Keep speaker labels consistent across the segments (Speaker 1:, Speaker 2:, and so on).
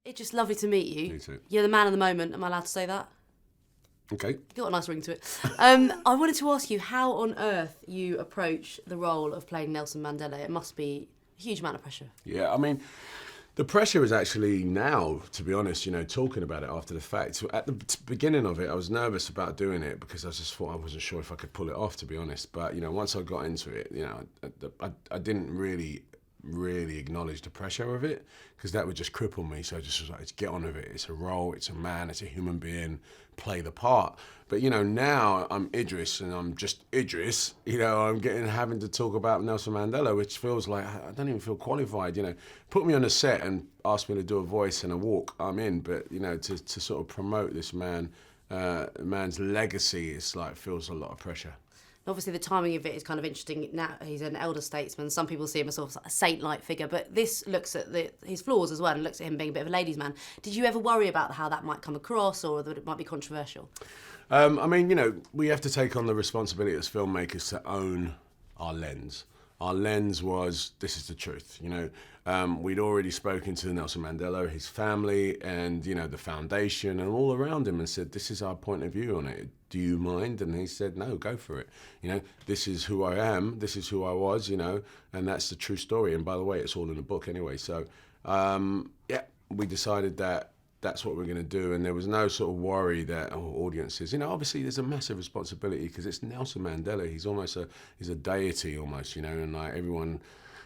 Speaker 1: It's just lovely to meet you.
Speaker 2: You too.
Speaker 1: You're the man of the moment. Am I allowed to say that?
Speaker 2: Okay.
Speaker 1: You've got a nice ring to it. I wanted to ask you how on earth you approach the role of playing Nelson Mandela. It must be a huge amount of pressure.
Speaker 2: Yeah, I mean, the pressure is actually now, to be honest, talking about it after the fact. So at the beginning of it, I was nervous about doing it because I just thought I wasn't sure if I could pull it off, to be honest. But, once I got into it, I didn't really acknowledge the pressure of it because that would just cripple me. So I just was like, let's get on with it. It's a role, it's a man, it's a human being, play the part. But now I'm Idris and I'm just Idris. I'm having to talk about Nelson Mandela, which feels like I don't even feel qualified. Put me on a set and ask me to do a voice and a walk, I'm in. But to sort of promote this man's legacy, it's like feels a lot of pressure.
Speaker 1: Obviously, the timing of it is kind of interesting. Now he's an elder statesman. Some people see him as sort of a saint-like figure, but this looks at his flaws as well and looks at him being a bit of a ladies' man. Did you ever worry about how that might come across or that it might be controversial?
Speaker 2: We have to take on the responsibility as filmmakers to own our lens. Our lens was, this is the truth. We'd already spoken to Nelson Mandela, his family, and, the foundation and all around him and said, this is our point of view on it. Do you mind? And he said, no, go for it. This is who I am. This is who I was, and that's the true story. And by the way, it's all in the book anyway. So, we decided that that's what we're going to do. And there was no sort of worry that audiences, obviously there's a massive responsibility because it's Nelson Mandela. He's almost he's a deity almost, and like everyone,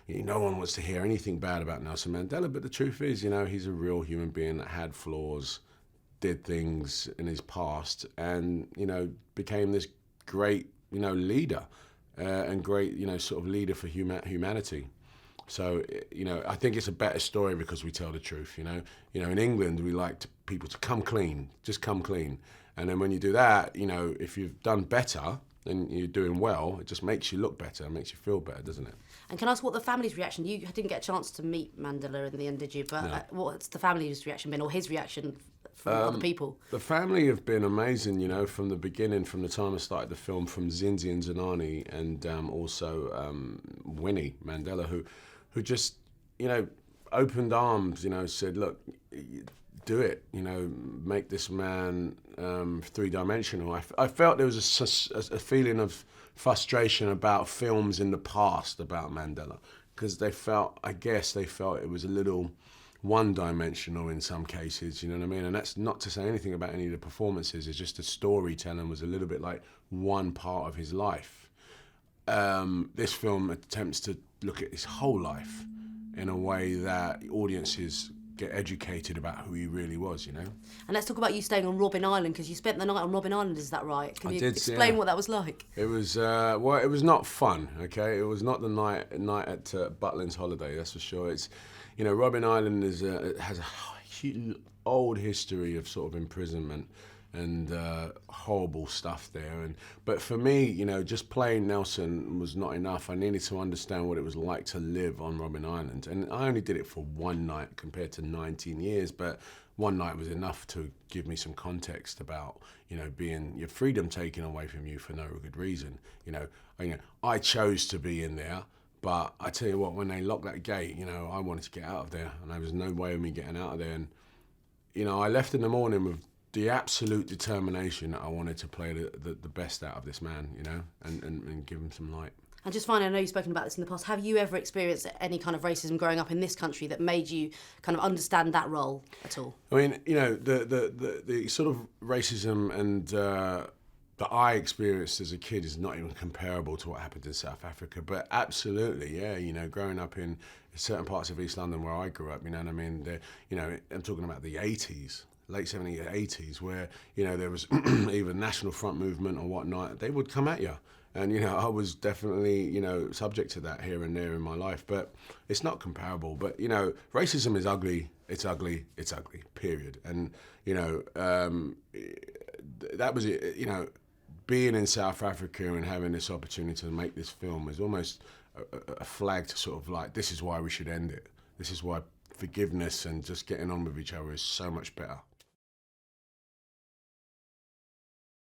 Speaker 2: no one wants to hear anything bad about Nelson Mandela. But the truth is, he's a real human being that had flaws, did things in his past and, became this great, leader and great, sort of leader for humanity. So, I think it's a better story because we tell the truth, in England, we like people to come clean, just come clean. And then when you do that, if you've done better and you're doing well, it just makes you look better, it makes you feel better, doesn't it?
Speaker 1: And can I ask what the family's reaction? You didn't get a chance to meet Mandela in the end, did you? But
Speaker 2: No.
Speaker 1: What's the family's reaction been or his reaction from other people?
Speaker 2: The family have been amazing, from the beginning, from the time I started the film, from Zinzi and Zanani and also Winnie Mandela, who just, opened arms, said, look, do it, make this man three-dimensional. I felt there was a feeling of frustration about films in the past about Mandela because I guess they felt it was a little one-dimensional in some cases, you know what I mean? And that's not to say anything about any of the performances, it's just the storytelling was a little bit like one part of his life. This film attempts to look at his whole life in a way that audiences get educated about who he really was, And
Speaker 1: let's talk about you staying on Robben Island because you spent the night on Robben Island, is that right? Can you explain what that was like?
Speaker 2: It was, it was not fun, okay? It was not the night at Butlin's Holiday, that's for sure. It's, Robben Island has a huge, old history of sort of imprisonment and horrible stuff there. But for me, just playing Nelson was not enough. I needed to understand what it was like to live on Robben Island. And I only did it for one night compared to 19 years, but one night was enough to give me some context about, being your freedom taken away from you for no good reason. I chose to be in there, but I tell you what, when they locked that gate, I wanted to get out of there, and there was no way of me getting out of there. And, I left in the morning with the absolute determination that I wanted to play the best out of this man, and give him some light.
Speaker 1: And just finally, I know you've spoken about this in the past, have you ever experienced any kind of racism growing up in this country that made you kind of understand that role at all?
Speaker 2: I mean, the sort of racism and that I experienced as a kid is not even comparable to what happened in South Africa, but absolutely, yeah, growing up in certain parts of East London where I grew up, I mean, I'm talking about the 80s. Late 70s, 80s, where, there was either National Front movement or whatnot, they would come at you. And, I was definitely, subject to that here and there in my life. But it's not comparable. But, racism is ugly. It's ugly. It's ugly, period. And, that was it. Being in South Africa and having this opportunity to make this film is almost a flag to sort of like, this is why we should end it. This is why forgiveness and just getting on with each other is so much better.